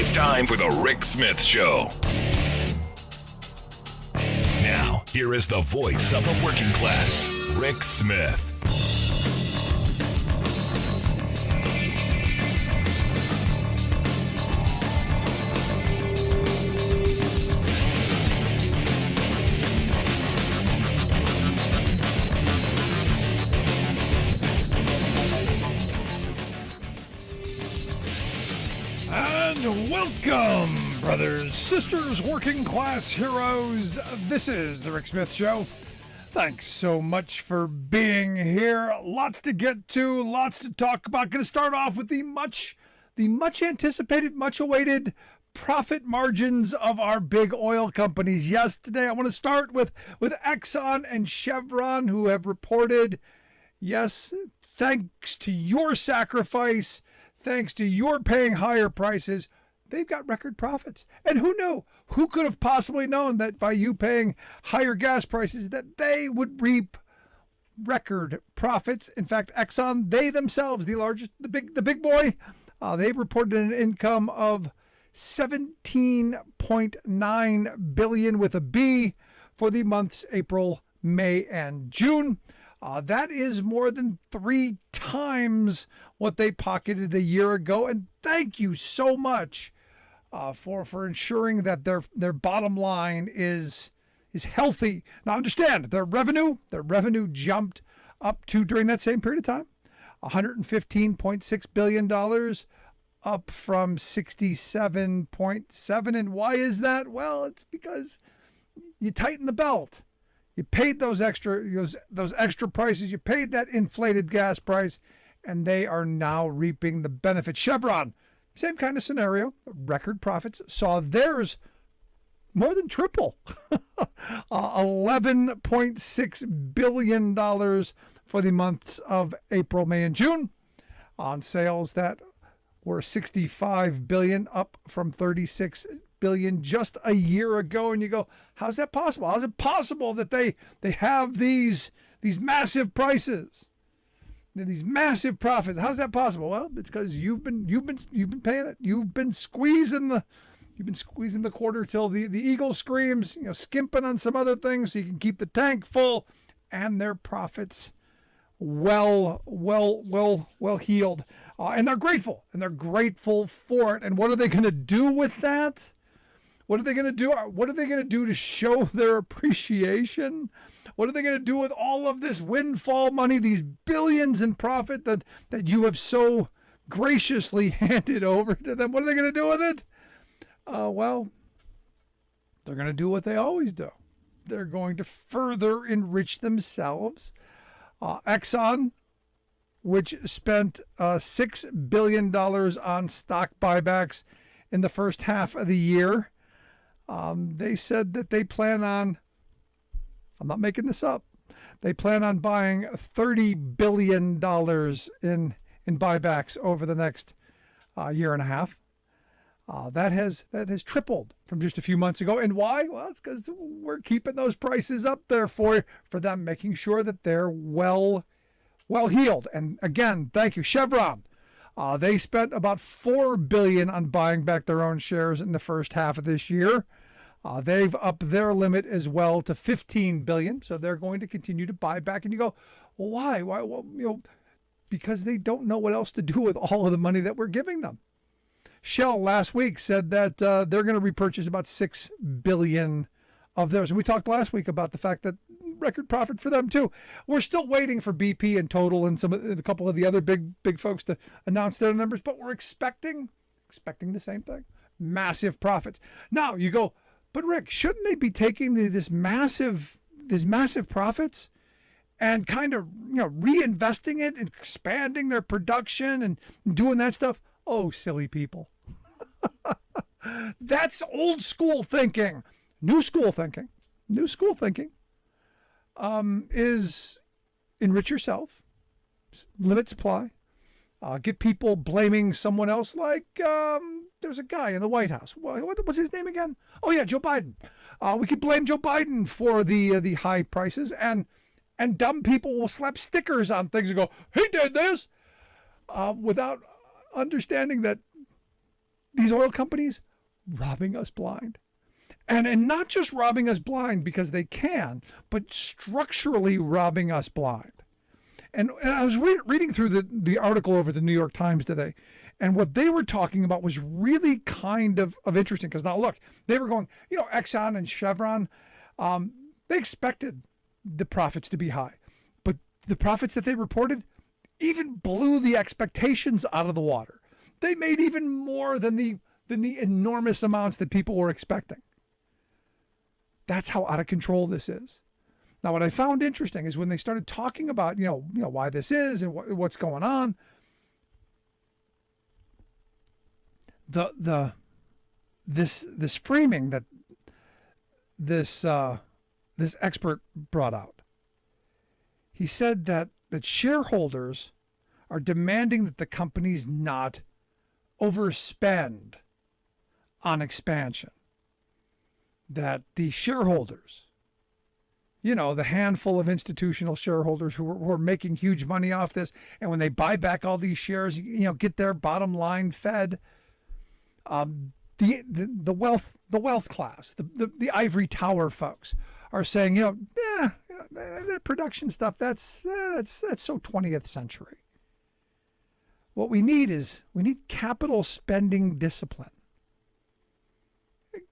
It's time for the Rick Smith Show. Now, here is the voice of the working class, Rick Smith. And welcome, brothers, sisters, working class heroes. This is the Rick Smith Show. Thanks so much for being here. Lots to get to, lots to talk about. Going to start off with the much anticipated, much awaited profit margins of our big oil companies. Yes, today I want to start with Exxon and Chevron, who have reported, yes, thanks to your sacrifice, thanks to your paying higher prices, they've got record profits. And who knew? Who could have possibly known that by you paying higher gas prices that they would reap record profits? In fact, Exxon, they themselves, the big boy, they've reported an income of $17.9 billion with a B for the months April, May, and June. That is more than 3 times what they pocketed a year ago. And thank you so much for ensuring that their bottom line is healthy. Now understand, their revenue jumped up to, during that same period of time, $115.6 billion, up from 67.7. And why is that? Well, it's because you tighten the belt. You paid those extra prices. You paid that inflated gas price, and they are now reaping the benefit. Chevron, same kind of scenario. Record profits, saw theirs more than triple. $11.6 billion for the months of April, May, and June, on sales that were $65 billion, up from $36 billion just a year ago. And you go, how's that possible? How's it possible that they have these massive prices, these massive profits? How's that possible? Well, it's because you've been paying it. You've been squeezing the quarter till the eagle screams, skimping on some other things so you can keep the tank full, and their profits well healed. And they're grateful for it. And what are they going to do with that? What are they going to do? What are they going to do to show their appreciation? What are they going to do with all of this windfall money, these billions in profit that you have so graciously handed over to them? What are they going to do with it? Well, they're going to do what they always do. They're going to further enrich themselves. Exxon, which spent $6 billion on stock buybacks in the first half of the year, they said that they plan on, I'm not making this up, they plan on buying $30 billion in buybacks over the next year and a half. That has tripled from just a few months ago. And why? Well, it's because we're keeping those prices up there for them, making sure that they're well healed. And again, thank you, Chevron. They spent about $4 billion on buying back their own shares in the first half of this year. They've upped their limit as well to $15 billion, so they're going to continue to buy back. And you go, well, why? Why? Well, because they don't know what else to do with all of the money that we're giving them. Shell last week said that they're going to repurchase about $6 billion of theirs. And we talked last week about the fact that record profit for them too. We're still waiting for BP and Total and a couple of the other big folks to announce their numbers, but we're expecting the same thing. Massive profits. Now you go, but Rick, shouldn't they be taking these massive profits and kind of reinvesting it and expanding their production and doing that stuff? Oh, silly people. That's old school thinking. New school thinking is enrich yourself, limit supply, get people blaming someone else. Like there's a guy in the White House. What's his name again? Oh yeah, Joe Biden. We could blame Joe Biden for the high prices, and dumb people will slap stickers on things and go, he did this, without understanding that these oil companies robbing us blind. And not just robbing us blind because they can, but structurally robbing us blind. And I was reading through the article over the New York Times today, and what they were talking about was really kind of interesting. Because now, look, they were going, Exxon and Chevron, they expected the profits to be high. But the profits that they reported even blew the expectations out of the water. They made even more than the enormous amounts that people were expecting. That's how out of control this is. Now, what I found interesting is when they started talking about, why this is and what's going on, this framing that this expert brought out. He said that shareholders are demanding that the companies not overspend on expansion. That the shareholders, the handful of institutional shareholders who are making huge money off this, and when they buy back all these shares, get their bottom line fed. The wealth class, the ivory tower folks are saying, that production stuff, that's so 20th century. What we need capital spending discipline.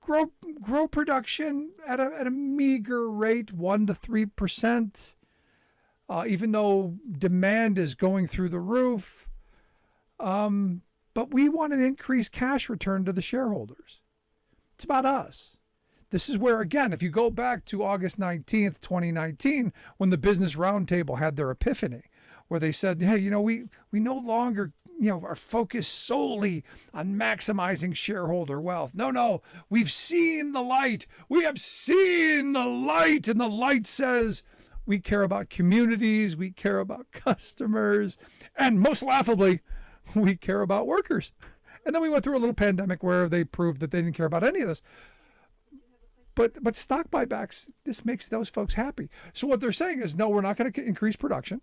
Grow production at a meager rate, 1% to 3%, even though demand is going through the roof. But we want an increased cash return to the shareholders. It's about us. This is where, again, if you go back to August 19th, 2019, when the Business Roundtable had their epiphany, where they said, hey, we no longer are focused solely on maximizing shareholder wealth. No, we've seen the light. We have seen the light. And the light says we care about communities. We care about customers. And most laughably, we care about workers. And then we went through a little pandemic where they proved that they didn't care about any of this. But stock buybacks, this makes those folks happy. So what they're saying is, no, we're not going to increase production.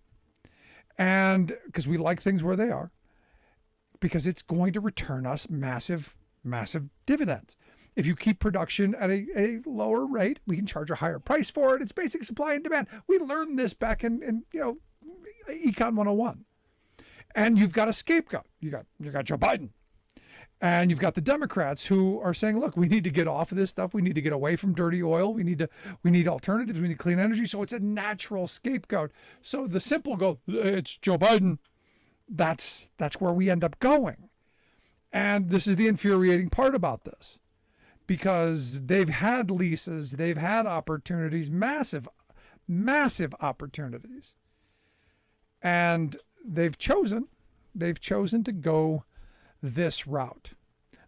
And because we like things where they are, because it's going to return us massive, massive dividends. If you keep production at a lower rate, we can charge a higher price for it. It's basic supply and demand. We learned this back in Econ 101. And you've got a scapegoat. You got Joe Biden. And you've got the Democrats who are saying, look, we need to get off of this stuff. We need to get away from dirty oil. We need alternatives. We need clean energy. So it's a natural scapegoat. So the simple go, it's Joe Biden. That's where we end up going. And this is the infuriating part about this, because they've had leases, they've had opportunities, massive, massive opportunities. And they've chosen to go this route.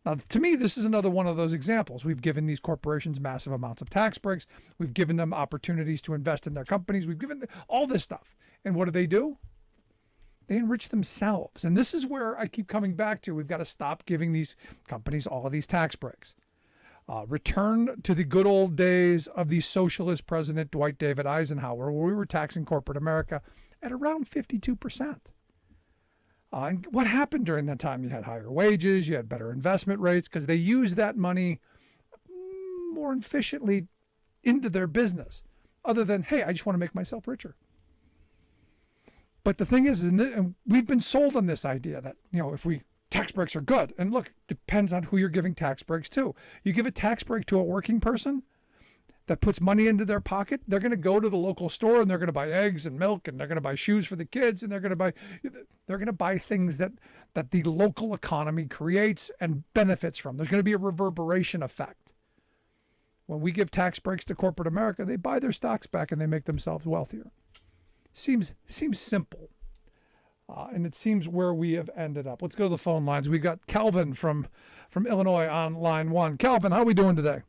Now, to me, this is another one of those examples. We've given these corporations massive amounts of tax breaks. We've given them opportunities to invest in their companies. We've given them all this stuff. And what do? They enrich themselves. And this is where I keep coming back to. We've got to stop giving these companies all of these tax breaks. Return to the good old days of the socialist president, Dwight David Eisenhower, where we were taxing corporate America at around 52%. And what happened during that time? You had higher wages, you had better investment rates, because they used that money more efficiently into their business, other than, hey, I just want to make myself richer. But the thing is, and we've been sold on this idea that, if tax breaks are good, and look, depends on who you're giving tax breaks to. You give a tax break to a working person that puts money into their pocket, they're going to go to the local store and they're going to buy eggs and milk, and they're going to buy shoes for the kids, and they're going to buy things that the local economy creates and benefits from. There's going to be a reverberation effect. When we give tax breaks to corporate America, they buy their stocks back and they make themselves wealthier. Seems simple. And it seems where we have ended up. Let's go to the phone lines. We've got Calvin from Illinois on line one. Calvin, how are we doing today?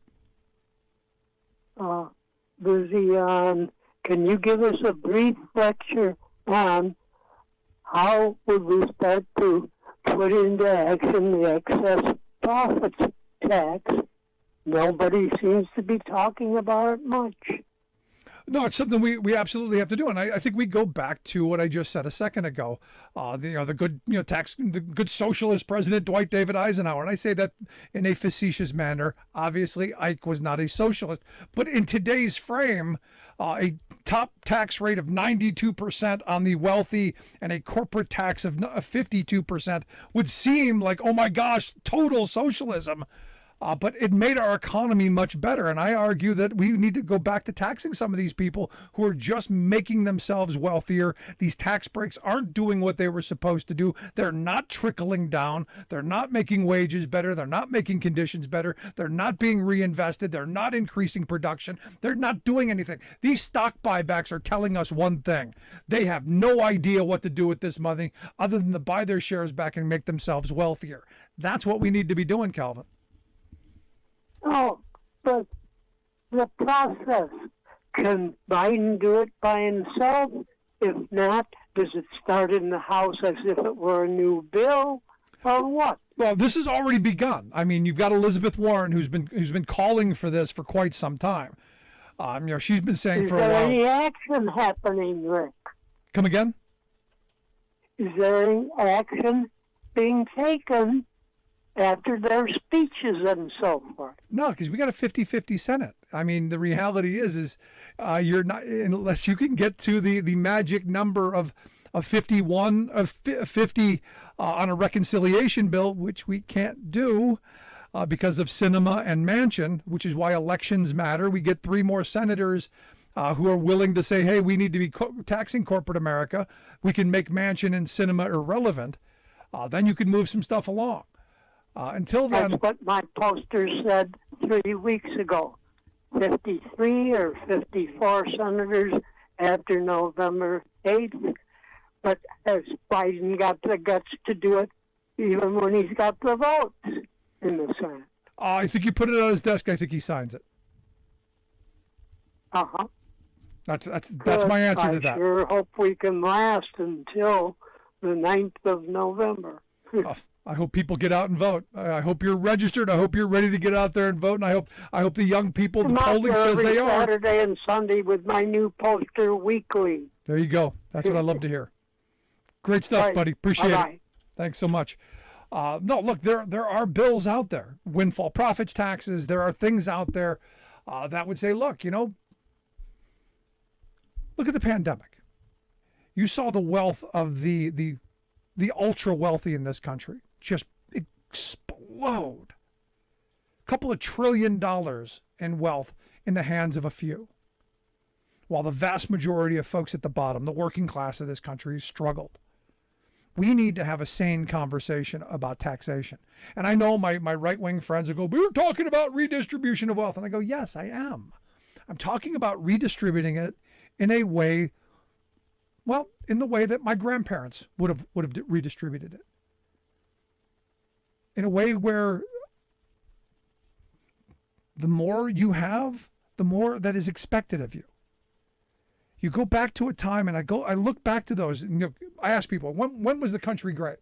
Busy. Can you give us a brief lecture on how would we start to put into action the excess profits tax? Nobody seems to be talking about it much. No, it's something we absolutely have to do, and I think we go back to what I just said a second ago. The good the good socialist president Dwight David Eisenhower, and I say that in a facetious manner. Obviously, Ike was not a socialist, but in today's frame, a top tax rate of 92% on the wealthy and a corporate tax of 52% would seem like, oh my gosh, total socialism. But it made our economy much better. And I argue that we need to go back to taxing some of these people who are just making themselves wealthier. These tax breaks aren't doing what they were supposed to do. They're not trickling down. They're not making wages better. They're not making conditions better. They're not being reinvested. They're not increasing production. They're not doing anything. These stock buybacks are telling us one thing. They have no idea what to do with this money other than to buy their shares back and make themselves wealthier. That's what we need to be doing, Calvin. Oh, but the process, can Biden do it by himself? If not, does it start in the House as if it were a new bill, or what? Well, this has already begun. I mean, you've got Elizabeth Warren, who's been calling for this for quite some time. She's been saying for a while. Is there any action happening, Rick? Come again? Is there any action being taken after their speeches and so forth? No, because we got a 50-50 Senate. I mean, the reality is you're not, unless you can get to the magic number of 50 on a reconciliation bill, which we can't do because of Sinema and Manchin, which is why elections matter. We get 3 more senators who are willing to say, hey, we need to be taxing corporate America. We can make Manchin and Sinema irrelevant. Then you can move some stuff along. Until then, that's what my poster said 3 weeks ago. 53 or 54 senators after November 8th. But has Biden got the guts to do it even when he's got the votes in the Senate? I think you put it on his desk. I think he signs it. Uh-huh. That's my answer to that. I sure hope we can last until the 9th of November. I hope people get out and vote. I hope you're registered. I hope you're ready to get out there and vote. And I hope the young people, the polling says they are. Saturday and Sunday with my new poster weekly. There you go. That's what I love to hear. Great stuff, right. Buddy. Appreciate Bye-bye. it. Thanks so much. No, look, there are bills out there. Windfall profits taxes. There are things out there that would say, look at the pandemic. You saw the wealth of the ultra wealthy in this country just explode. A couple of $1 trillion in wealth in the hands of a few, while the vast majority of folks at the bottom, the working class of this country, struggled. We need to have a sane conversation about taxation. And I know my right-wing friends will go, but you're talking about redistribution of wealth. And I go, yes, I am. I'm talking about redistributing it in a way, well, in the way that my grandparents would have redistributed it. In a way where the more you have, the more that is expected of you. You go back to a time, and I look back to those. I ask people, when was the country great?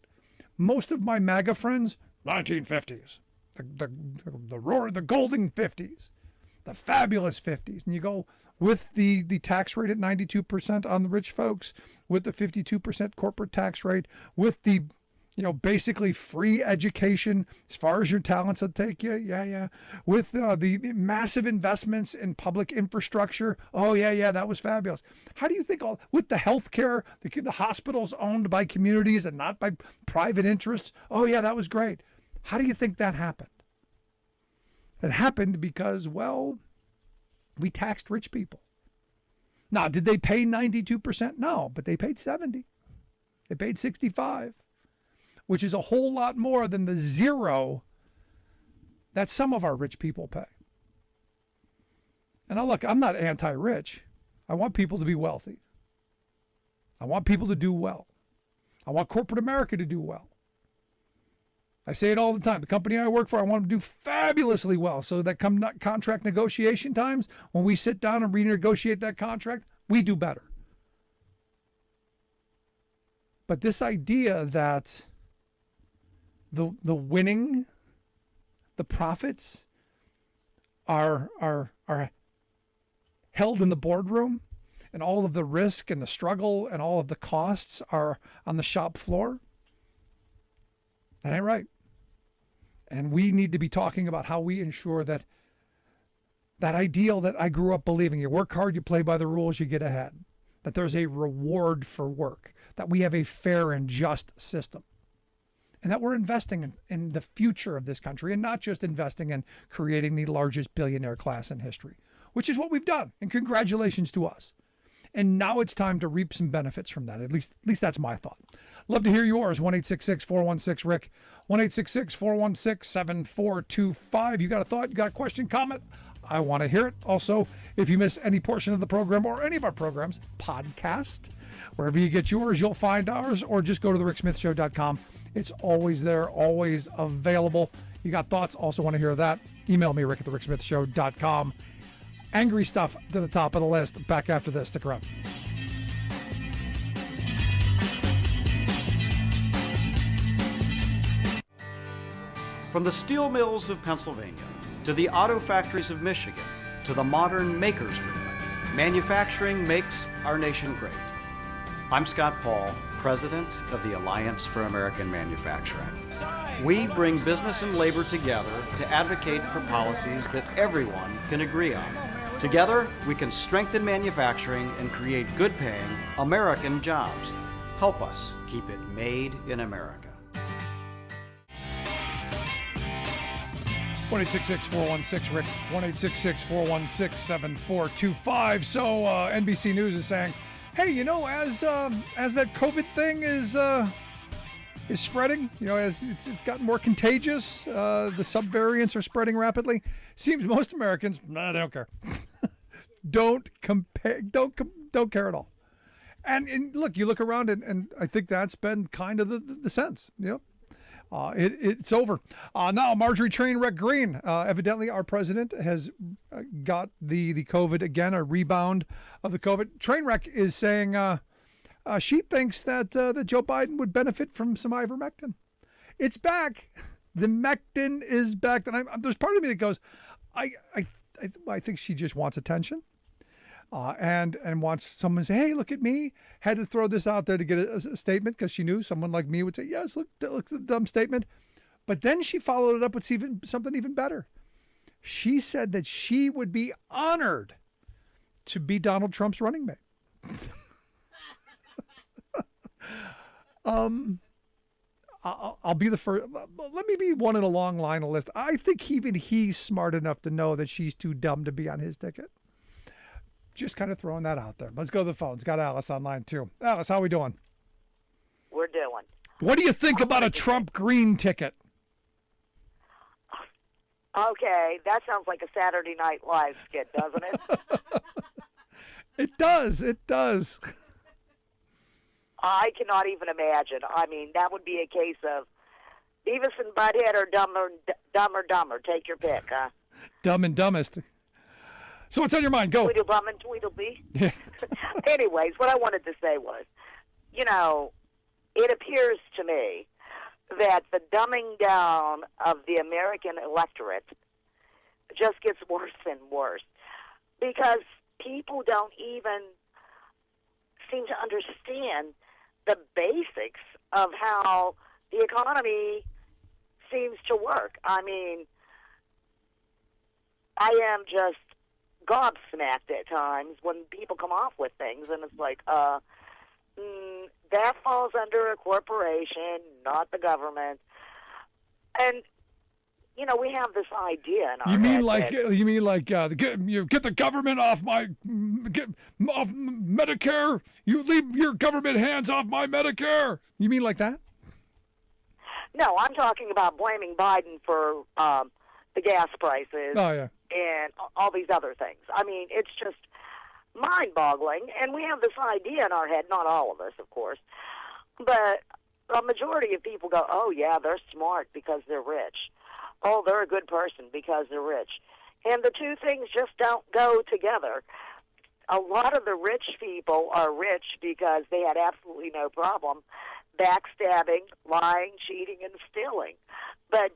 Most of my MAGA friends, 1950s, the golden 50s, the fabulous 50s. And you go with the tax rate at 92% on the rich folks, with the 52% corporate tax rate, with the basically free education as far as your talents will take you. Yeah. With the massive investments in public infrastructure. Oh, yeah, that was fabulous. How do you think with the healthcare, the hospitals owned by communities and not by private interests? Oh, yeah, that was great. How do you think that happened? It happened because, well, we taxed rich people. Now, did they pay 92%? No, but they paid 70%. They paid 65%. Which is a whole lot more than the 0 that some of our rich people pay. And now look, I'm not anti-rich. I want people to be wealthy. I want people to do well. I want corporate America to do well. I say it all the time. The company I work for, I want them to do fabulously well so that come contract negotiation times, when we sit down and renegotiate that contract, we do better. But this idea that the winning, the profits are held in the boardroom and all of the risk and the struggle and all of the costs are on the shop floor, that ain't right. And we need to be talking about how we ensure that that ideal that I grew up believing, you work hard, you play by the rules, you get ahead, that there's a reward for work, that we have a fair and just system, and that we're investing in the future of this country and not just investing in creating the largest billionaire class in history, which is what we've done. And congratulations to us. And now it's time to reap some benefits from that. At least that's my thought. Love to hear yours. 1-866-416-RICK. 1-866-416-7425. You got a thought? You got a question, comment? I want to hear it. Also, if you miss any portion of the program or any of our programs, podcast. Wherever you get yours, you'll find ours, or just go to thericksmithshow.com. It's always there, always available. You got thoughts? Also want to hear that. Email me, rick@thericksmithshow.com. Angry stuff to the top of the list. Back after this. Stick around. From the steel mills of Pennsylvania to the auto factories of Michigan to the modern makers movement, manufacturing makes our nation great. I'm Scott Paul, president of the Alliance for American Manufacturing. We bring business and labor together to advocate for policies that everyone can agree on. Together, we can strengthen manufacturing and create good-paying American jobs. Help us keep it made in America. 1-866-416-RICK, 1-866-416-7425. So NBC News is saying, hey, you know, as that COVID thing is spreading, you know, as it's gotten more contagious, the subvariants are spreading rapidly. Seems most Americans, they don't care. Don't care at all. And look, you look around and I think that's been kind of the sense, you know. It's over. Now, Marjorie Trainwreck Green, evidently our president has got the COVID again, a rebound of the COVID. Trainwreck is saying she thinks that Joe Biden would benefit from some ivermectin. It's back. The mectin is back. And there's part of me that goes, I think she just wants attention. And wants someone to say, hey, look at me. Had to throw this out there to get a statement because she knew someone like me would say, yes, look at the dumb statement. But then she followed it up with something even better. She said that she would be honored to be Donald Trump's running mate. I'll be the first. Let me be one in a long line of list. I think even he's smart enough to know that she's too dumb to be on his ticket. Just kind of throwing that out there. Let's go to the phones. Got Alice online too. Alice, how we doing? We're doing. What do you think about a Trump Green ticket? Okay, that sounds like a Saturday Night Live skit, doesn't it? It does. It does. I cannot even imagine. I mean, that would be a case of Beavis and Butthead or Dumb or Dumber. Take your pick, huh? Dumb and Dumbest. So what's on your mind? Go. Tweedledum and Tweedledee. Yeah. Anyways, what I wanted to say was, you know, it appears to me that the dumbing down of the American electorate just gets worse and worse because people don't even seem to understand the basics of how the economy seems to work. I mean, I am just gobsmacked at times when people come off with things, and it's like, that falls under a corporation, not the government. And you know, we have this idea in our head. You mean like get the government off off Medicare? You leave your government hands off my Medicare? You mean like that? No, I'm talking about blaming Biden for the gas prices. Oh yeah. And all these other things. I mean, it's just mind-boggling. And we have this idea in our head, not all of us, of course, but a majority of people go, oh, yeah, they're smart because they're rich. Oh, they're a good person because they're rich. And the two things just don't go together. A lot of the rich people are rich because they had absolutely no problem backstabbing, lying, cheating, and stealing. But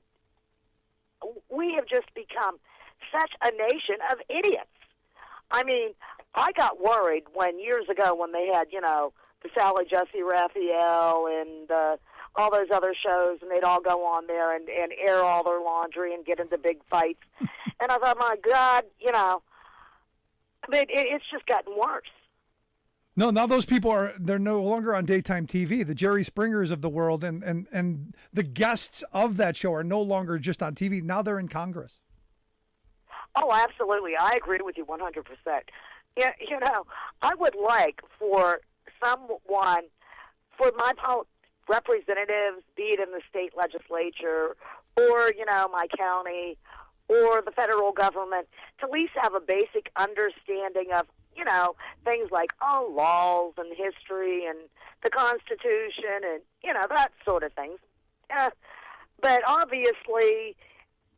we have just become such a nation of idiots. I mean, I got worried years ago when they had, the Sally Jesse Raphael and all those other shows, and they'd all go on there and air all their laundry and get into big fights. And I thought, my God, it's just gotten worse. No, now those people they're no longer on daytime TV. The Jerry Springers of the world and the guests of that show are no longer just on TV. Now they're in Congress. Oh, absolutely. I agree with you 100%. Yeah, I would like for someone, for my representatives, be it in the state legislature or, my county or the federal government, to at least have a basic understanding of, things like, laws and history and the Constitution and, that sort of things. But obviously,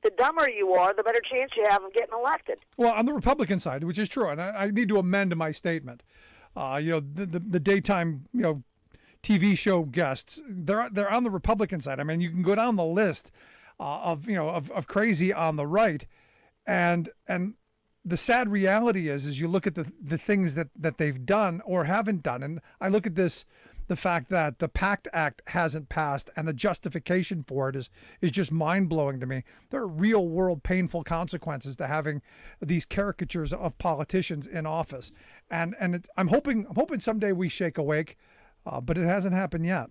the dumber you are, the better chance you have of getting elected. Well, on the Republican side, which is true, and I need to amend my statement. The daytime, TV show guests, they're on the Republican side. I mean, you can go down the list of crazy on the right, and the sad reality is you look at the things that they've done or haven't done, and I look at the fact that the PACT Act hasn't passed and the justification for it is just mind-blowing to me. There are real-world painful consequences to having these caricatures of politicians in office, and I'm hoping someday we shake awake, but it hasn't happened yet.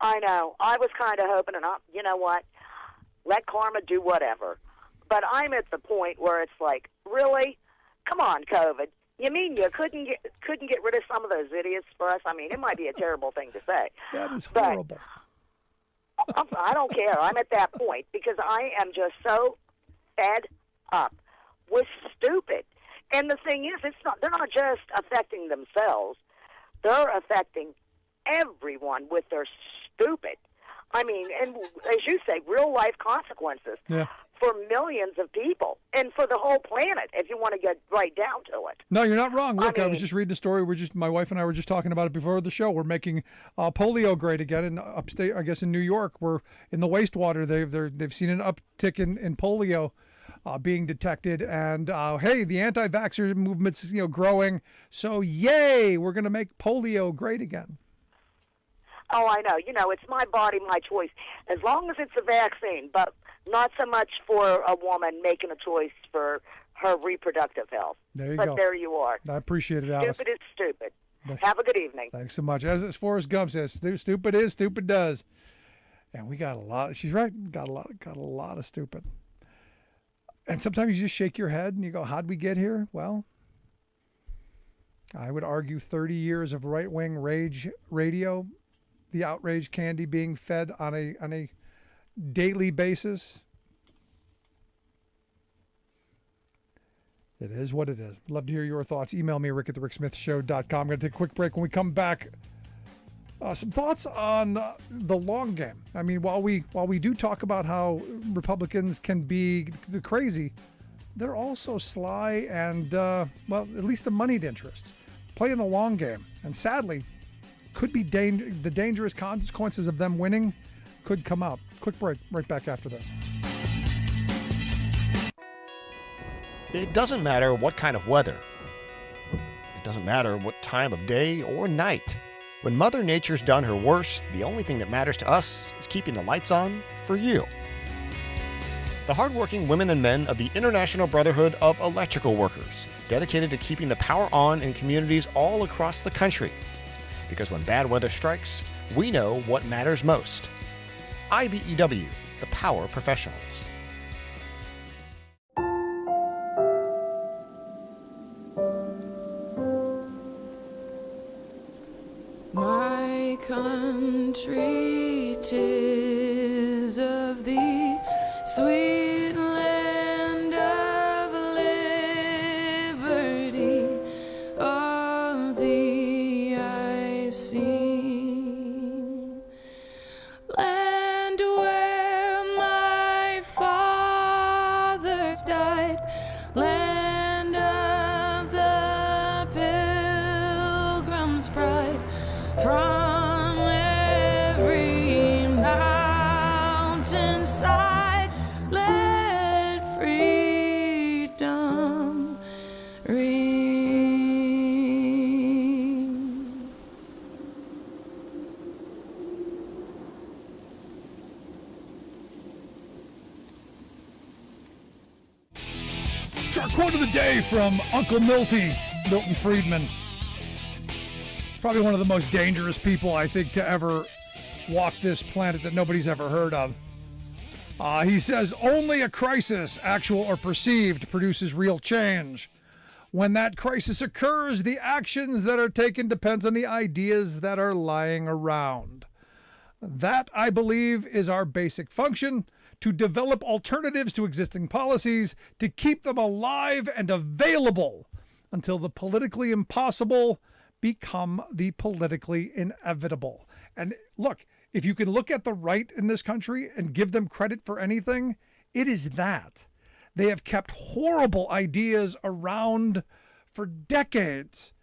I know. I was kind of hoping, and you know what? Let karma do whatever. But I'm at the point where it's like, really? Come on, COVID. You mean you couldn't get rid of some of those idiots for us? I mean, it might be a terrible thing to say. That is horrible. I don't care. I'm at that point because I am just so fed up with stupid. And the thing is, they're not just affecting themselves. They're affecting everyone with their stupid. I mean, and as you say, real-life consequences. Yeah. For millions of people and for the whole planet, if you want to get right down to it. No, you're not wrong. Look, I was just reading a story. My wife and I were just talking about it before the show. We're making polio great again in upstate, I guess in New York. We're in the wastewater. They've seen an uptick in polio being detected, and hey, the anti-vaxxer movement's growing. So yay, we're going to make polio great again. Oh, I know. It's my body, my choice. As long as it's a vaccine, but not so much for a woman making a choice for her reproductive health. There you go. go. But there you are. I appreciate it, Alice. Stupid is stupid. Have a good evening. Thanks so much. As Forrest Gump says, stupid is, stupid does. And we got a lot. She's right. Got a lot of stupid. And sometimes you just shake your head and you go, how'd we get here? Well, I would argue 30 years of right-wing rage radio, the outrage candy being fed on a daily basis. It is what it is. Love to hear your thoughts. Email me, rick@thericksmithshow.com. I'm going to take a quick break. When we come back, some thoughts on the long game. I mean, while we do talk about how Republicans can be crazy, they're also sly and, at least the moneyed interests. Playing the long game. And sadly, could be the dangerous consequences of them winning could come out. Quick break. Right back after this. It doesn't matter what kind of weather. It doesn't matter what time of day or night. When Mother Nature's done her worst, the only thing that matters to us is keeping the lights on for you. The hardworking women and men of the International Brotherhood of Electrical Workers, dedicated to keeping the power on in communities all across the country. Because when bad weather strikes, we know what matters most. IBEW, the power professionals. My country, 'tis of thee, sweet land of liberty, of thee I sing. Land where my fathers died, land of the Pilgrim's pride. From every mountainside, let freedom our quote of the day from Uncle Milton Friedman. Probably one of the most dangerous people, I think, to ever walk this planet that nobody's ever heard of. He says, only a crisis, actual or perceived, produces real change. When that crisis occurs, the actions that are taken depends on the ideas that are lying around. That, I believe, is our basic function, to develop alternatives to existing policies, to keep them alive and available until the politically impossible become the politically inevitable. And look, if you can look at the right in this country and give them credit for anything, it is that. They have kept horrible ideas around for decades,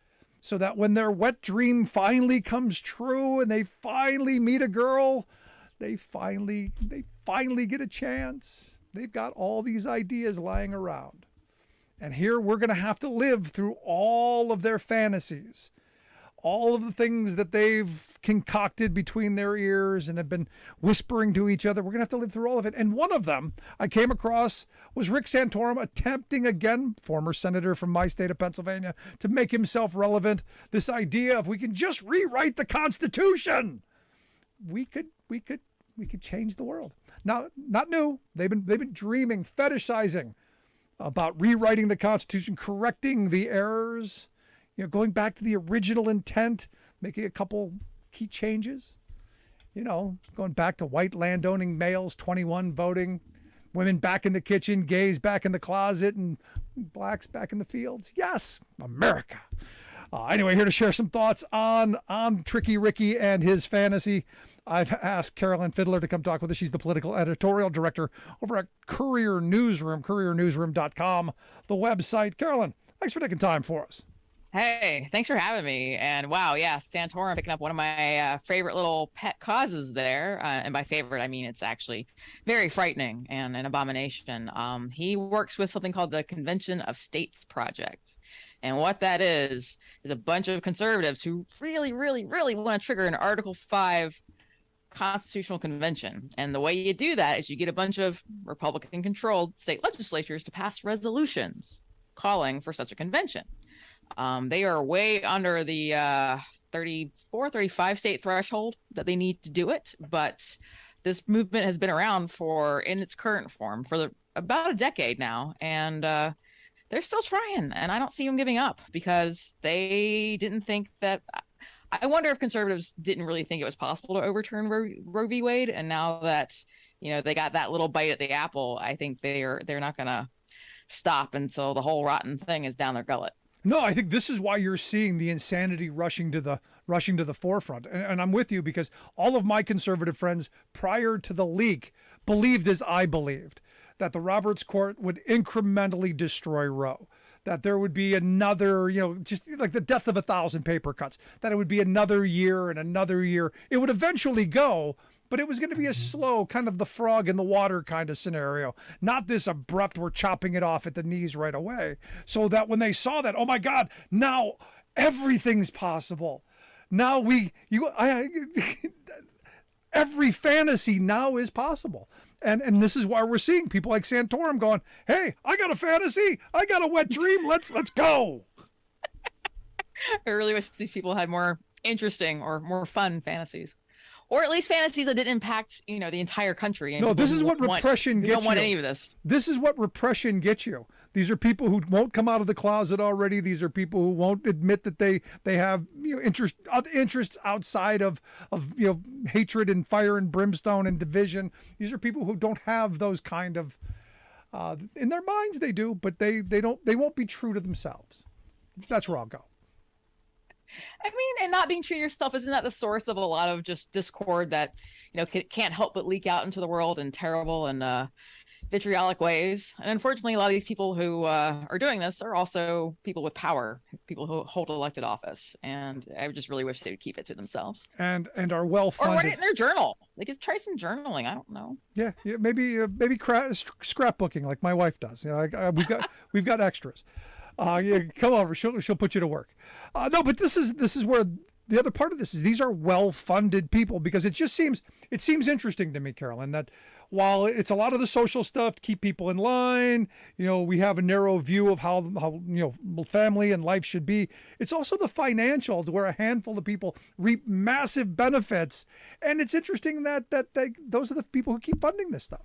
so that when their wet dream finally comes true and they finally meet a girl, they finally get a chance. They've got all these ideas lying around. And here we're going to have to live through all of their fantasies, all of the things that they've concocted between their ears and have been whispering to each other. We're going to have to live through all of it. And one of them I came across was Rick Santorum attempting again, former senator from my state of Pennsylvania, to make himself relevant. This idea of we can just rewrite the Constitution. We could change the world. Now, not new. They've been dreaming, fetishizing about rewriting the Constitution, correcting the errors, going back to the original intent, making a couple key changes, going back to white landowning males, 21 voting, women back in the kitchen, gays back in the closet, and blacks back in the fields. Yes, America. Anyway, here to share some thoughts on Tricky Ricky and his fantasy. I've asked Carolyn Fiddler to come talk with us. She's the political editorial director over at Courier Newsroom, couriernewsroom.com, the website. Carolyn, thanks for taking time for us. Hey, thanks for having me. And wow, yeah, Santorum picking up one of my favorite little pet causes there. And by favorite, I mean it's actually very frightening and an abomination. He works with something called the Convention of States Project. And what that is a bunch of conservatives who really, really, really want to trigger an Article 5 constitutional convention. And the way you do that is you get a bunch of Republican-controlled state legislatures to pass resolutions calling for such a convention. They are way under the 34, 35 state threshold that they need to do it. But this movement has been around in its current form for about a decade now. And they're still trying. And I don't see them giving up because they didn't think that. I wonder if conservatives didn't really think it was possible to overturn Roe v. Wade. And now that, they got that little bite at the apple, I think they're not going to stop until the whole rotten thing is down their gullet. No, I think this is why you're seeing the insanity rushing to the forefront. And I'm with you because all of my conservative friends prior to the leak believed as I believed, that the Roberts Court would incrementally destroy Roe, that there would be another, just like the death of 1,000 paper cuts, that it would be another year and another year. It would eventually go, but it was going to be a slow, kind of the frog in the water kind of scenario, not this abrupt, we're chopping it off at the knees right away. So that when they saw that, oh my God, now everything's possible. Now every fantasy now is possible. And this is why we're seeing people like Santorum going, hey, I got a fantasy. I got a wet dream. Let's go. I really wish these people had more interesting or more fun fantasies. Or at least fantasies that didn't impact, the entire country. And no, this is what repression gets you. Don't want any of this. This is what repression gets you. These are people who won't come out of the closet already. These are people who won't admit that they have interests outside of hatred and fire and brimstone and division. These are people who don't have those kind of in their minds they do, but they won't be true to themselves. That's where I'll go. I mean, and not being true to yourself, isn't that the source of a lot of just discord that, can't help but leak out into the world in terrible and vitriolic ways? And unfortunately, a lot of these people who are doing this are also people with power, people who hold elected office. And I just really wish they would keep it to themselves. And are well-funded. Or write it in their journal. They could try some journaling. I don't know. Yeah, maybe scrapbooking like my wife does. We've got extras. Come over. She'll put you to work. No, but this is where the other part of this is. These are well-funded people, because it seems interesting to me, Carolyn, that while it's a lot of the social stuff to keep people in line, we have a narrow view of how family and life should be. It's also the financials where a handful of people reap massive benefits, and it's interesting that those are the people who keep funding this stuff.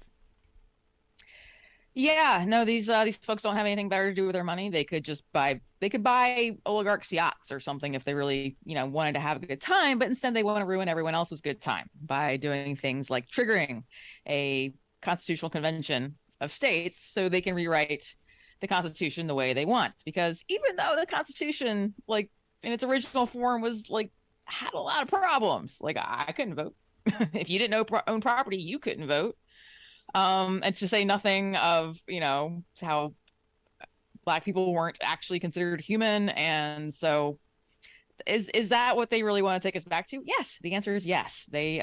Yeah, no, these folks don't have anything better to do with their money. They could buy oligarchs yachts or something if they really, wanted to have a good time, but instead they want to ruin everyone else's good time by doing things like triggering a constitutional convention of states so they can rewrite the Constitution the way they want. Because even though the Constitution, like in its original form, was like had a lot of problems, like I couldn't vote. If you didn't own property, you couldn't vote. And to say nothing of, how Black people weren't actually considered human. And so is that what they really want to take us back to? Yes. The answer is yes. They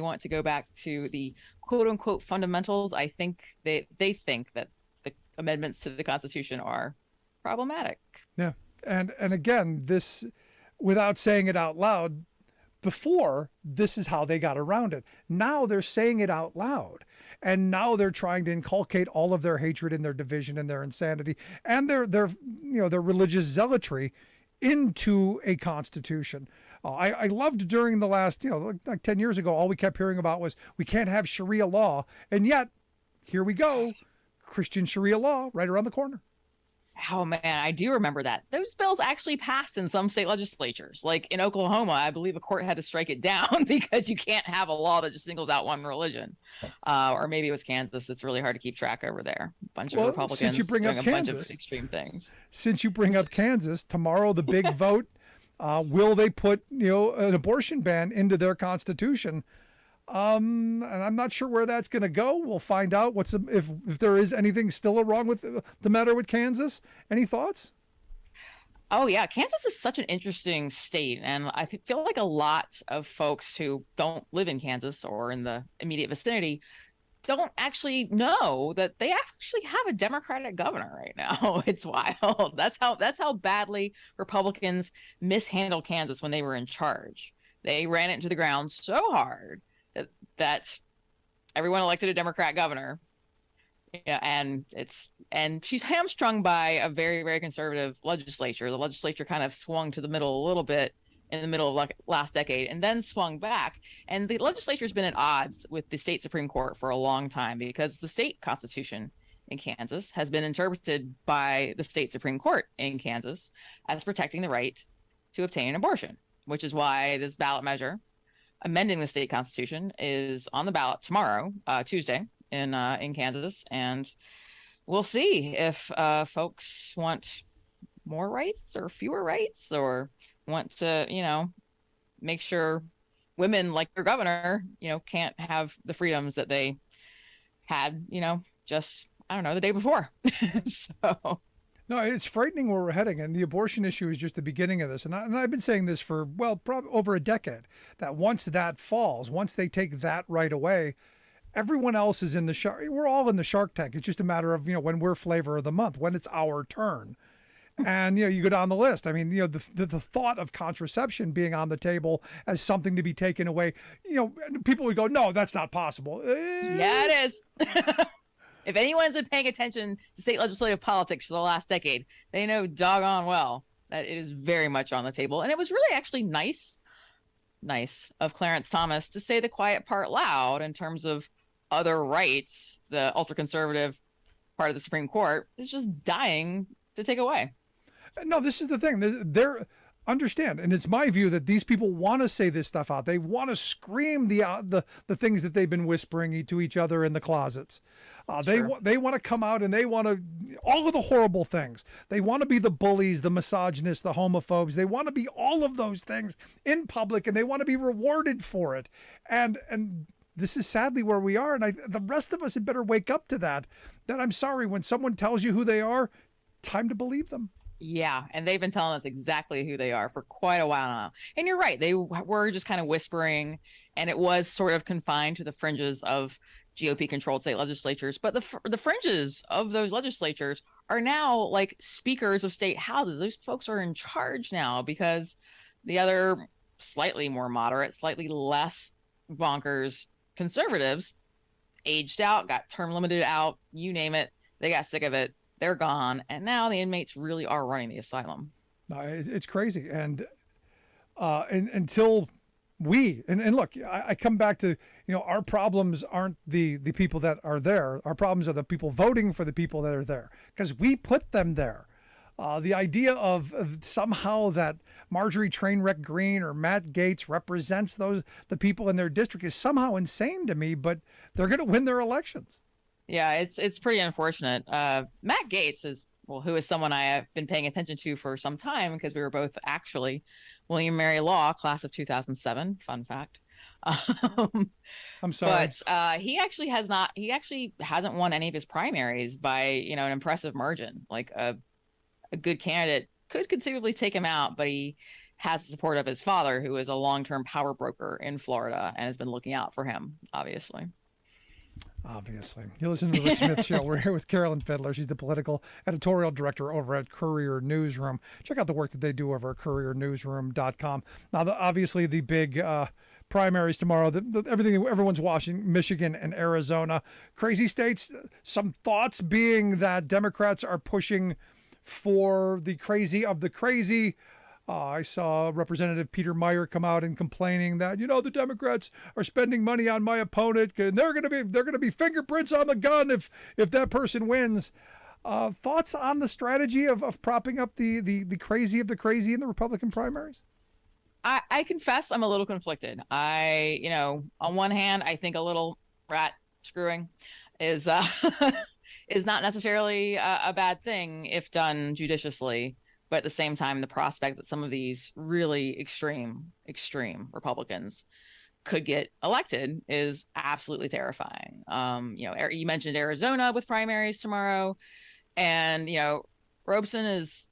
want to go back to the quote unquote fundamentals. I think they think that the amendments to the Constitution are problematic. Yeah. And again, this, without saying it out loud, before, this is how they got around it. Now they're saying it out loud. And now they're trying to inculcate all of their hatred and their division and their insanity and their religious zealotry into a constitution. I loved during the last, like 10 years ago, all we kept hearing about was we can't have Sharia law. And yet, here we go, Christian Sharia law right around the corner. Oh man, I do remember that. Those bills actually passed in some state legislatures. Like in Oklahoma, I believe a court had to strike it down because you can't have a law that just singles out one religion. Or maybe it was Kansas. It's really hard to keep track over there. A bunch of Republicans since you bring doing up a Kansas, bunch of extreme things. Since you bring up Kansas, tomorrow the big vote, will they put an abortion ban into their constitution? And I'm not sure where that's going to go. We'll find out if there is anything still wrong with the matter with Kansas. Any thoughts? Oh yeah, Kansas is such an interesting state, and I feel like a lot of folks who don't live in Kansas or in the immediate vicinity don't actually know that they actually have a Democratic governor right now. It's wild. That's how badly Republicans mishandled Kansas when they were in charge. They ran it into the ground so hard that everyone elected a Democrat governor, and she's hamstrung by a very, very conservative legislature. The legislature kind of swung to the middle a little bit in the middle of last decade and then swung back. And the legislature has been at odds with the state Supreme Court for a long time because the state constitution in Kansas has been interpreted by the state Supreme Court in Kansas as protecting the right to obtain an abortion, which is why this ballot measure amending the state constitution is on the ballot tomorrow, Tuesday, in Kansas, and we'll see if folks want more rights or fewer rights, or want to, make sure women, like their governor, can't have the freedoms that they had, just the day before. So. No, it's frightening where we're heading, and the abortion issue is just the beginning of this. And I've been saying this for, probably over a decade, that once that falls, once they take that right away, everyone else is in the shark. We're all in the shark tank. It's just a matter of, when we're flavor of the month, when it's our turn. And, you go down the list. I mean, the thought of contraception being on the table as something to be taken away, people would go, no, that's not possible. Yeah, it is. If anyone has been paying attention to state legislative politics for the last decade, they know doggone well that it is very much on the table. And it was really actually nice of Clarence Thomas to say the quiet part loud in terms of other rights the ultra-conservative part of the Supreme Court is just dying to take away. No, this is the thing. They're understand, and it's my view that these people want to say this stuff out. They want to scream the things that they've been whispering to each other in the closets. They want to come out and they want to all of the horrible things. They want to be the bullies, the misogynists, the homophobes. They want to be all of those things in public, and they want to be rewarded for it. And this is sadly where we are. And the rest of us had better wake up to that. That I'm sorry, when someone tells you who they are, time to believe them. Yeah, and they've been telling us exactly who they are for quite a while now. And you're right, they were just kind of whispering, and it was sort of confined to the fringes of GOP-controlled state legislatures. But the fringes of those legislatures are now like speakers of state houses. Those folks are in charge now because the other slightly more moderate, slightly less bonkers conservatives aged out, got term limited out, you name it. They got sick of it. They're gone. And now the inmates really are running the asylum. No, it's crazy. And until and look, I come back to, our problems aren't the people that are there. Our problems are the people voting for the people that are there, because we put them there. The idea of somehow that Marjorie Trainwreck Green or Matt Gaetz represents the people in their district is somehow insane to me, but they're going to win their elections. Yeah, it's pretty unfortunate. Matt Gaetz who is someone I have been paying attention to for some time, because we were both actually William Mary Law, class of 2007. Fun fact. I'm sorry. But he actually hasn't won any of his primaries by, an impressive margin. Like a good candidate could conceivably take him out, but he has the support of his father, who is a long-term power broker in Florida and has been looking out for him, obviously. You listen to the Rick Smith Show. We're here with Carolyn Fiddler. She's the political editorial director over at Courier Newsroom. Check out the work that they do over at couriernewsroom.com. Now, obviously, the big primaries tomorrow, everyone's watching, Michigan and Arizona. Crazy states. Some thoughts being that Democrats are pushing for the crazy of the crazy. I saw Representative Peter Meyer come out and complaining that, the Democrats are spending money on my opponent, and they're going to be fingerprints on the gun if that person wins. Thoughts on the strategy of propping up the crazy of the crazy in the Republican primaries? I confess I'm a little conflicted. On one hand, I think a little rat screwing is is not necessarily a bad thing if done judiciously. But at the same time, the prospect that some of these really extreme Republicans could get elected is absolutely terrifying. You mentioned Arizona with primaries tomorrow, and Robeson is,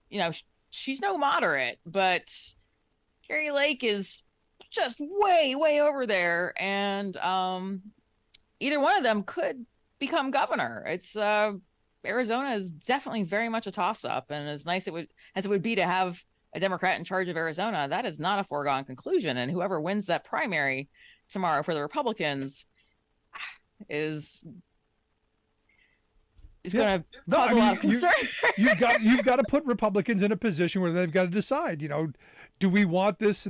she's no moderate, but Carrie Lake is just way over there, and either one of them could become governor. It's Arizona is definitely very much a toss-up, and as nice as it would be to have a Democrat in charge of Arizona, that is not a foregone conclusion. And whoever wins that primary tomorrow for the Republicans is going to cause a lot of concern. You've got to put Republicans in a position where they've got to decide. Do we want this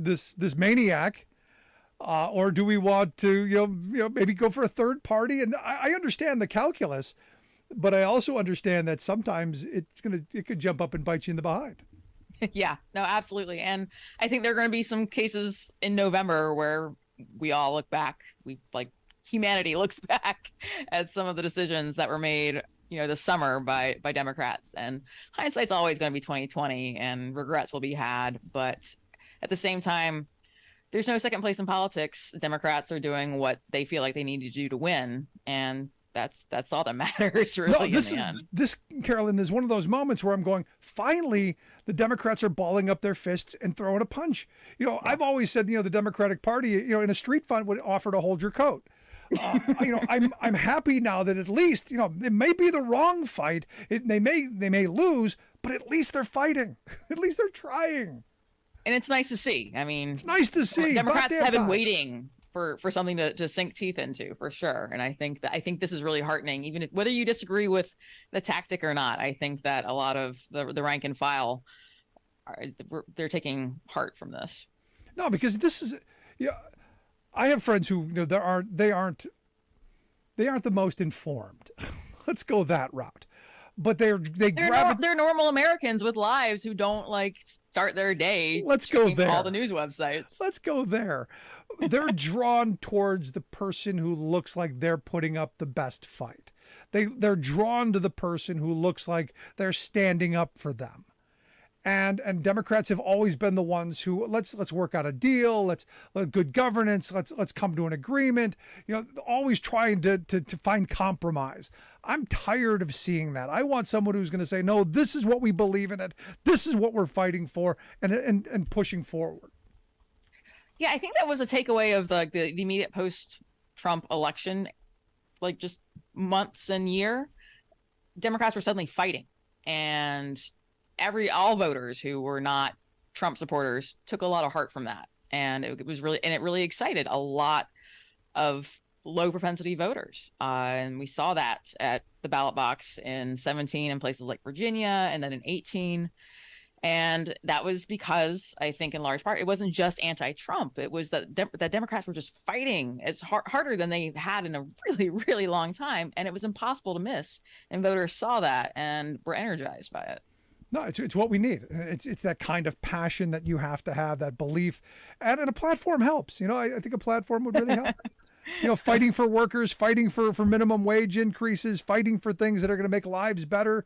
maniac? Or do we want to, maybe go for a third party? And I understand the calculus, but I also understand that sometimes it could jump up and bite you in the behind. Yeah, no, absolutely. And I think there are going to be some cases in November where we all look back. Humanity looks back at some of the decisions that were made, this summer by Democrats. And hindsight's always going to be 2020, and regrets will be had. But at the same time, there's no second place in politics. The Democrats are doing what they feel like they need to do to win, and that's all that matters, really. In the end. This, Carolyn, is one of those moments where I'm going, finally, the Democrats are balling up their fists and throwing a punch. I've always said, the Democratic Party, in a street fight would offer to hold your coat. I'm happy now that at least, it may be the wrong fight. They may lose, but at least they're fighting. At least they're trying. And it's nice to see. I mean, it's nice to see. Democrats have been waiting for something to sink teeth into, for sure. And I think this is really heartening, even whether you disagree with the tactic or not. I think that a lot of the rank and file they're taking heart from this. No, because this is, I have friends who they aren't the most informed. Let's go that route. But they're normal Americans with lives who don't start their day. Let's go there. All the news websites. Let's go there. They're drawn towards the person who looks like they're putting up the best fight. They're drawn to the person who looks like they're standing up for them. And Democrats have always been the ones who let's work out a deal. Let's good governance. Let's come to an agreement. Always trying to find compromise. I'm tired of seeing that. I want someone who's going to say, no, this is what we believe in it. This is what we're fighting for, and pushing forward. Yeah, I think that was a takeaway of the immediate post-Trump election, just months and year. Democrats were suddenly fighting, and all voters who were not Trump supporters took a lot of heart from that. And it really excited a lot of low propensity voters. And we saw that at the ballot box in 17 in places like Virginia, and then in 18. And that was because, I think in large part, it wasn't just anti-Trump. It was that that Democrats were just fighting as harder than they've had in a really, really long time. And it was impossible to miss. And voters saw that and were energized by it. No, it's what we need. It's that kind of passion that you have to have, that belief. And a platform helps. I think a platform would really help. Fighting for workers, fighting for minimum wage increases, fighting for things that are going to make lives better.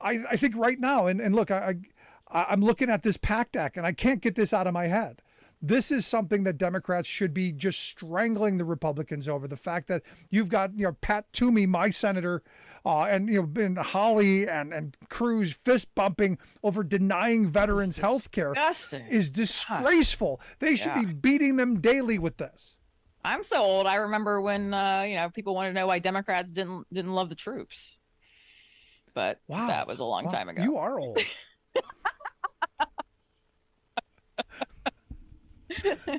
I think right now, and look, I'm looking at this PACT Act, and I can't get this out of my head. This is something that Democrats should be just strangling the Republicans over. The fact that you've got Pat Toomey, my senator, and Holly and Cruz fist bumping over denying veterans health care is disgraceful. They should be beating them daily with this. I'm so old. I remember when people wanted to know why Democrats didn't love the troops. But that was a long time ago. You are old.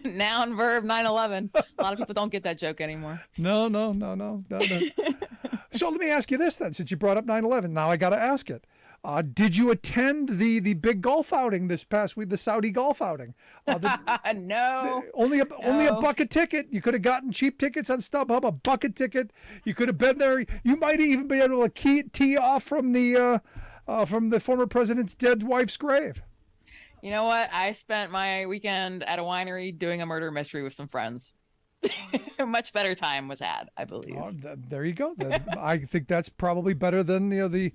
Noun, verb, 9/11. A lot of people don't get that joke anymore. No. So let me ask you this then, since you brought up 9/11. Now I got to ask it. Did you attend the big golf outing this past week, the Saudi golf outing? No. Only a bucket ticket. You could have gotten cheap tickets on StubHub, a bucket ticket. You could have been there. You might even be able to tee off from the former president's dead wife's grave. You know what? I spent my weekend at a winery doing a murder mystery with some friends. A much better time was had, I believe. Oh, there you go. I think that's probably better than the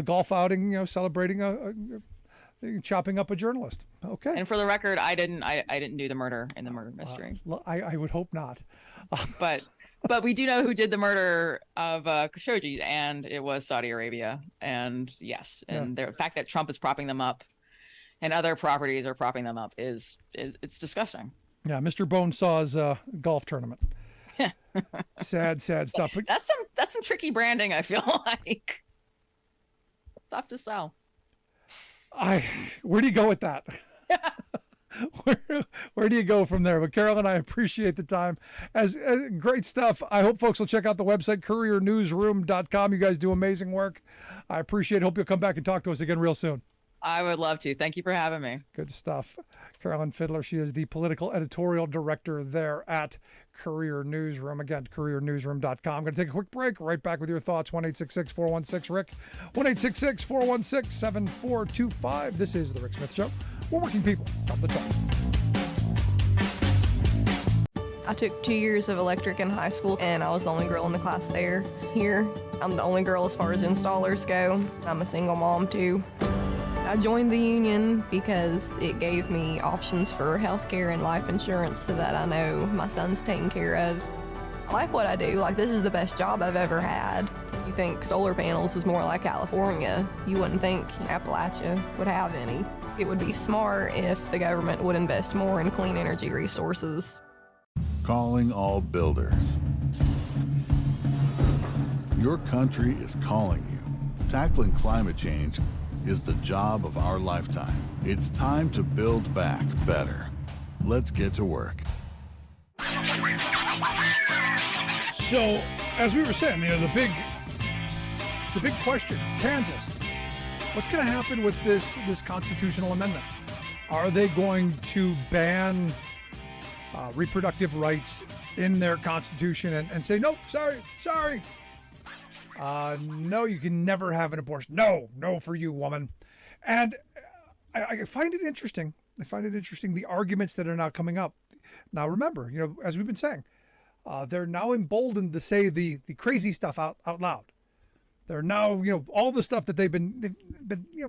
golf outing, celebrating chopping up a journalist. Okay. And for the record, I didn't do the murder in the murder mystery. I would hope not. But we do know who did the murder of Khashoggi, and it was Saudi Arabia. And yes, and the fact that Trump is propping them up and other properties are propping them up is it's disgusting. Yeah, Mr. Bonesaw's golf tournament. Sad stuff. But that's some tricky branding, I feel like. Tough to sell. Where do you go with that? Where do you go from there? But Carolyn, I appreciate the time. As great stuff. I hope folks will check out the website, couriernewsroom.com. You guys do amazing work. I appreciate it. Hope you'll come back and talk to us again real soon. I would love to. Thank you for having me. Good stuff. Carolyn Fiddler, she is the political editorial director there at Courier Newsroom. Again, couriernewsroom.com. I'm going to take a quick break. Right back with your thoughts. 1-866-416-RICK. 1-866-416-7425. This is The Rick Smith Show. We're working people off the top. I took 2 years of electric in high school, and I was the only girl in the class there. Here, I'm the only girl as far as installers go. I'm a single mom, too. I joined the union because it gave me options for health care and life insurance so that I know my son's taken care of. I like what I do. This is the best job I've ever had. You think solar panels is more like California. You wouldn't think Appalachia would have any. It would be smart if the government would invest more in clean energy resources. Calling all builders. Your country is calling you. Tackling climate change is the job of our lifetime. It's time to build back better. Let's get to work. So, as we were saying, the big question, Kansas. What's going to happen with this constitutional amendment? Are they going to ban reproductive rights in their constitution and say, no, sorry. No, you can never have an abortion. No for you, woman. And I find it interesting. The arguments that are now coming up. Now, remember, as we've been saying, they're now emboldened to say the crazy stuff out loud. They're now, all the stuff that they've been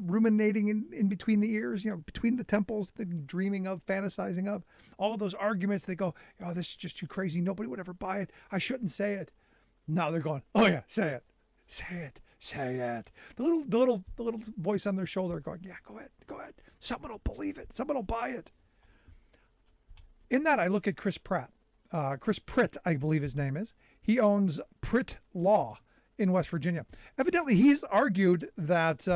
ruminating in between the ears, between the temples, they've been dreaming of, fantasizing of. All those arguments, they go, oh, this is just too crazy. Nobody would ever buy it. I shouldn't say it. Now they're going, oh yeah, say it. Say it. The little voice on their shoulder going, yeah, go ahead. Someone will believe it. Someone will buy it. In that, I look at Chris Pratt. Chris Pritt, I believe his name is. He owns Pritt Law in West Virginia. Evidently, he's argued that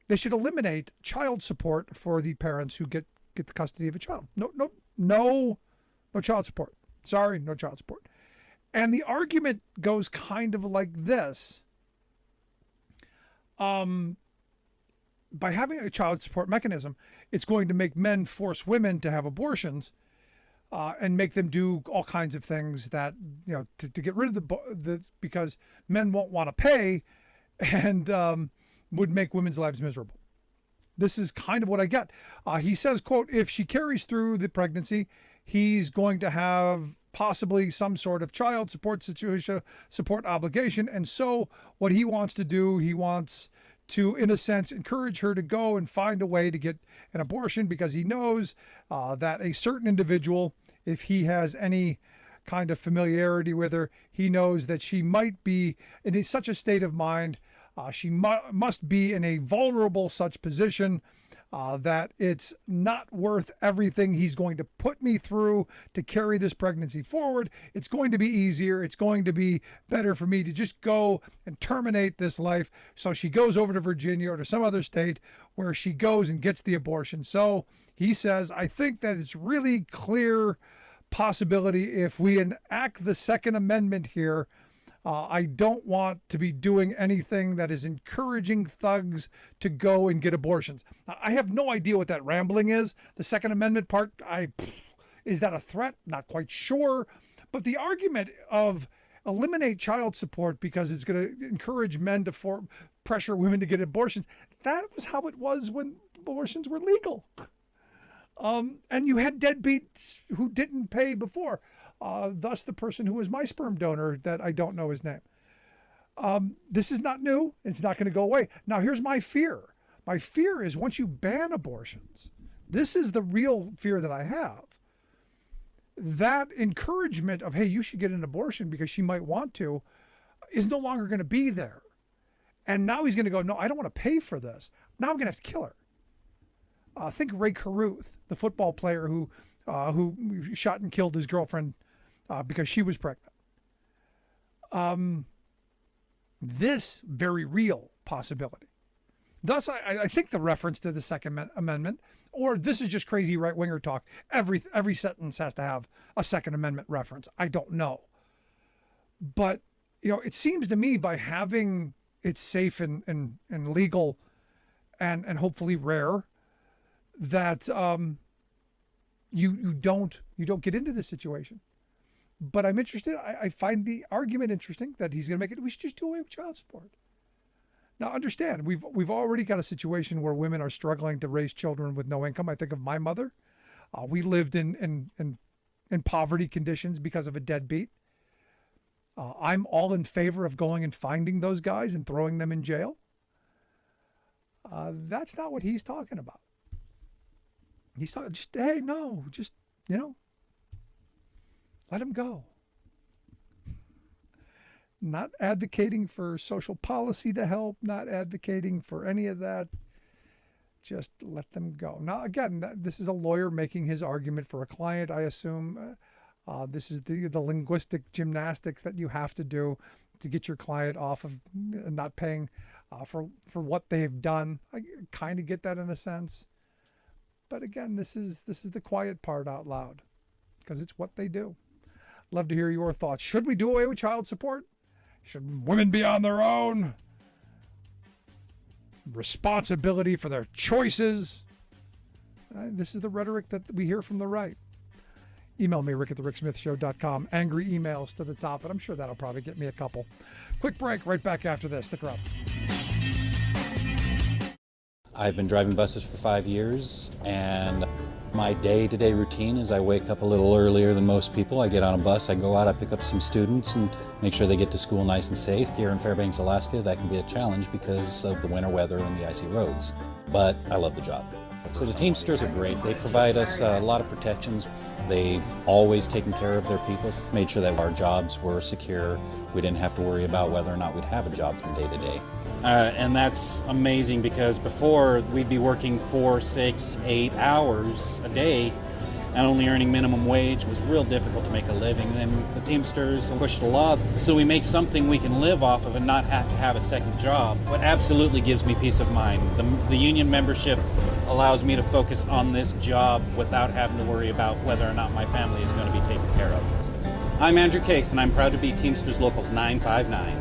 they should eliminate child support for the parents who get the custody of a child. No child support. Sorry, no child support. And the argument goes kind of like this. By having a child support mechanism, it's going to make men force women to have abortions and make them do all kinds of things that, to get rid of the because men won't want to pay and would make women's lives miserable. This is kind of what I get. He says, quote, if she carries through the pregnancy, he's going to have possibly some sort of child support obligation. And so what he wants to do, he wants to, in a sense, encourage her to go and find a way to get an abortion because he knows that a certain individual, if he has any kind of familiarity with her, he knows that she might be in such a state of mind, she must be in a vulnerable such position that it's not worth everything he's going to put me through to carry this pregnancy forward. It's going to be easier. It's going to be better for me to just go and terminate this life. So she goes over to Virginia or to some other state where she goes and gets the abortion. So he says, I think that it's really clear possibility if we enact the Second Amendment here. I don't want to be doing anything that is encouraging thugs to go and get abortions. I have no idea what that rambling is. The Second Amendment part, is that a threat? Not quite sure. But the argument of eliminate child support because it's going to encourage men to pressure women to get abortions, that was how it was when abortions were legal. And you had deadbeats who didn't pay before. Thus the person who was my sperm donor that I don't know his name. This is not new. It's not going to go away. Now, here's my fear. My fear is once you ban abortions, this is the real fear that I have. That encouragement of, hey, you should get an abortion because she might want to, is no longer going to be there. And now he's going to go, no, I don't want to pay for this. Now I'm going to have to kill her. Think Ray Caruth, the football player who shot and killed his girlfriend because she was pregnant. This very real possibility. Thus, I think the reference to the Second Amendment, or this is just crazy right-winger talk. Every sentence has to have a Second Amendment reference. I don't know. But, it seems to me by having it safe and legal and hopefully rare, that you don't get into this situation. But I'm interested. I find the argument interesting that he's going to make it. We should just do away with child support. Now, understand, we've already got a situation where women are struggling to raise children with no income. I think of my mother. We lived in poverty conditions because of a deadbeat. I'm all in favor of going and finding those guys and throwing them in jail. That's not what he's talking about. He's talking just, hey, no, just, let him go. Not advocating for social policy to help, not advocating for any of that. Just let them go. Now, again, this is a lawyer making his argument for a client, I assume. This is the linguistic gymnastics that you have to do to get your client off of not paying for what they've done. I kind of get that in a sense. But again, this is the quiet part out loud because it's what they do. Love to hear your thoughts. Should we do away with child support? Should women be on their own? Responsibility for their choices? This is the rhetoric that we hear from the right. Email me, rick@thericksmithshow.com. Angry emails to the top, but I'm sure that'll probably get me a couple. Quick break, right back after this. Stick around. I've been driving buses for 5 years, and my day-to-day routine is I wake up a little earlier than most people. I get on a bus, I go out, I pick up some students and make sure they get to school nice and safe. Here in Fairbanks, Alaska, that can be a challenge because of the winter weather and the icy roads. But I love the job. So the Teamsters are great. They provide us a lot of protections. They've always taken care of their people, made sure that our jobs were secure. We didn't have to worry about whether or not we'd have a job from day to day. And that's amazing because before we'd be working 4, 6, 8 hours a day and only earning minimum wage was real difficult to make a living. And the Teamsters pushed a lot so we make something we can live off of and not have to have a second job. What absolutely gives me peace of mind. The union membership allows me to focus on this job without having to worry about whether or not my family is going to be taken care of. I'm Andrew Case, and I'm proud to be Teamsters Local 959.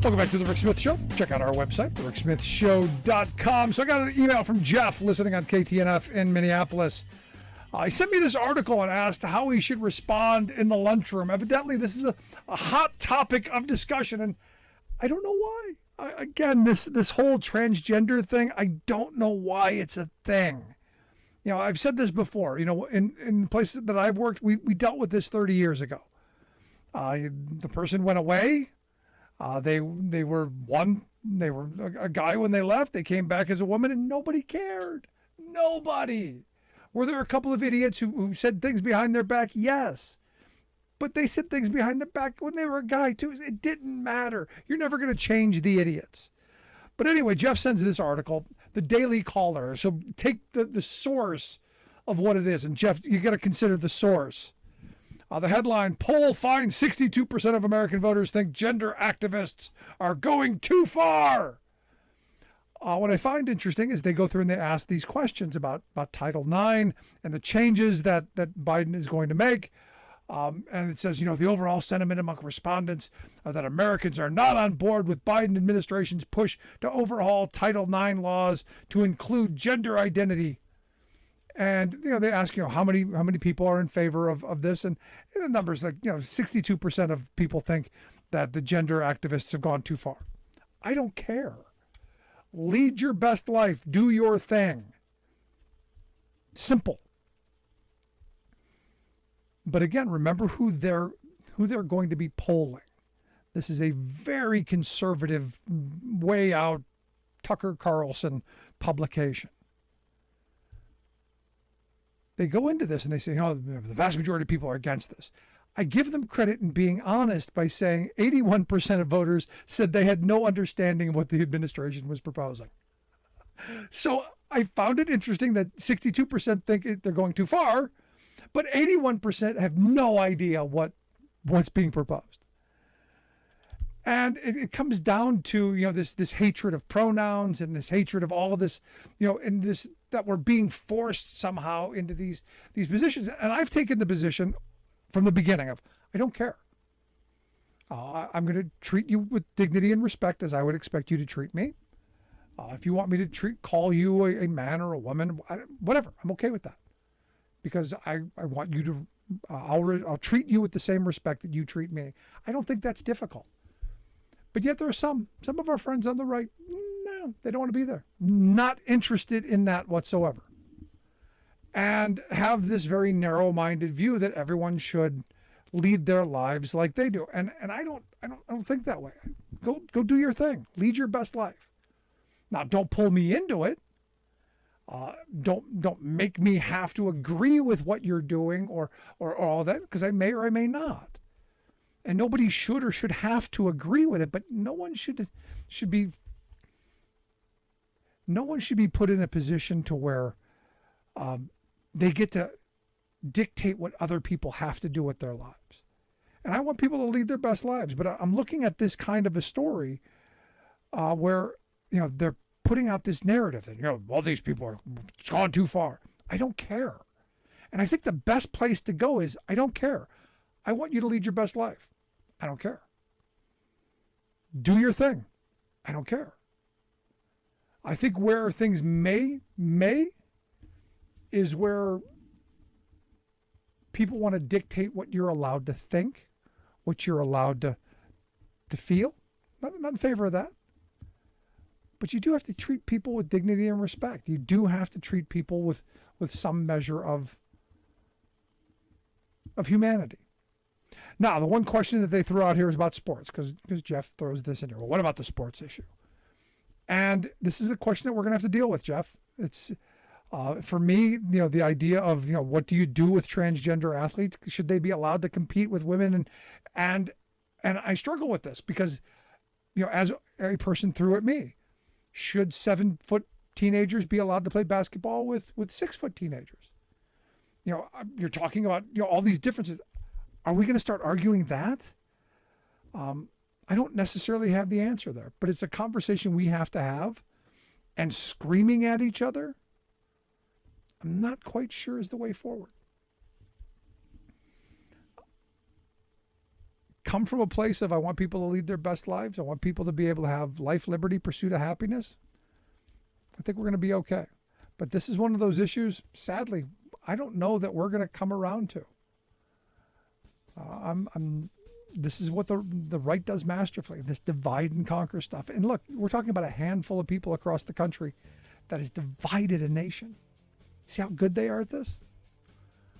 Welcome back to the Rick Smith Show. Check out our website, thericksmithshow.com. So I got an email from Jeff listening on KTNF in Minneapolis. He sent me this article and asked how he should respond in the lunchroom. Evidently, this is a hot topic of discussion, and I don't know why. Again, this whole transgender thing, I don't know why it's a thing. You know, I've said this before. You know, in places that I've worked, we dealt with this 30 years ago. The person went away. They were a guy when they left. They came back as a woman, and nobody cared. Nobody. Were there a couple of idiots who said things behind their back? Yes. But they said things behind their back when they were a guy, too. It didn't matter. You're never going to change the idiots. But anyway, Jeff sends this article, the Daily Caller. So take the source of what it is. And Jeff, you got to consider the source. The headline, poll finds 62% of American voters think gender activists are going too far. What I find interesting is they go through and they ask these questions about Title IX and the changes that Biden is going to make. And it says, you know, the overall sentiment among respondents are that Americans are not on board with Biden administration's push to overhaul Title IX laws to include gender identity. And, you know, they ask, you know, how many people are in favor of this? And the numbers, like, you know, 62% of people think that the gender activists have gone too far. I don't care. Lead your best life. Do your thing. Simple. But again, remember who they're going to be polling. This is a very conservative, way out Tucker Carlson publication. They go into this and they say, you know, the vast majority of people are against this. I give them credit in being honest by saying 81% of voters said they had no understanding of what the administration was proposing. So I found it interesting that 62% think they're going too far, but 81% have no idea what's being proposed. And it comes down to, you know, this hatred of pronouns and this hatred of all of this, you know, and this that we're being forced somehow into these positions. And I've taken the position from the beginning of, I don't care. I'm going to treat you with dignity and respect as I would expect you to treat me. If you want me to call you a man or a woman, whatever, I'm okay with that. Because I want you to, I'll treat you with the same respect that you treat me. I don't think that's difficult. But yet there are some of our friends on the right, no, they don't want to be there. Not interested in that whatsoever. And have this very narrow-minded view that everyone should lead their lives like they do. And I don't think that way. Go do your thing. Lead your best life. Now, don't pull me into it. Don't make me have to agree with what you're doing or all that, because I may or I may not. And nobody should or should have to agree with it, but no one should be put in a position to where they get to dictate what other people have to do with their lives. And I want people to lead their best lives, but I'm looking at this kind of a story where, you know, they're putting out this narrative that, you know, all these people are gone too far. I don't care. And I think the best place to go is, I don't care. I want you to lead your best life. I don't care. Do your thing. I don't care. I think where things may is where people want to dictate what you're allowed to think, what you're allowed to feel. Not in favor of that. But you do have to treat people with dignity and respect. You do have to treat people with some measure of humanity. Now, the one question that they throw out here is about sports, because Jeff throws this in here. Well, what about the sports issue? And this is a question that we're going to have to deal with, Jeff. It's for me, you know, the idea of, you know, what do you do with transgender athletes? Should they be allowed to compete with women? And I struggle with this because, you know, as a person threw at me, should 7-foot teenagers be allowed to play basketball with 6-foot teenagers? You know, you're talking about, you know, all these differences. Are we going to start arguing that? I don't necessarily have the answer there, but it's a conversation we have to have. And screaming at each other, I'm not quite sure is the way forward. Come from a place of I want people to lead their best lives. I want people to be able to have life, liberty, pursuit of happiness. I think we're going to be okay. But this is one of those issues, sadly, I don't know that we're going to come around to. This is what the right does masterfully, this divide and conquer stuff. And look, we're talking about a handful of people across the country that has divided a nation. See how good they are at this?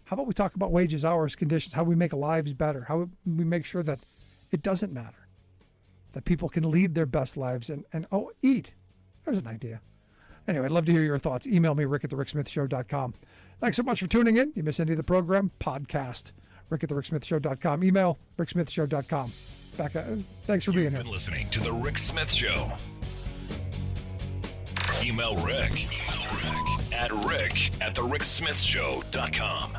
How about we talk about wages, hours, conditions, how we make lives better, how we make sure that it doesn't matter, that people can lead their best lives and eat. There's an idea. Anyway, I'd love to hear your thoughts. Email me, rick@thericksmithshow.com. Thanks so much for tuning in. You miss any of the program? Podcast, rick@thericksmithshow.com. Email, ricksmithshow.com. Thanks for being here. You've been listening to The Rick Smith Show. Email Rick at rick@thericksmithshow.com.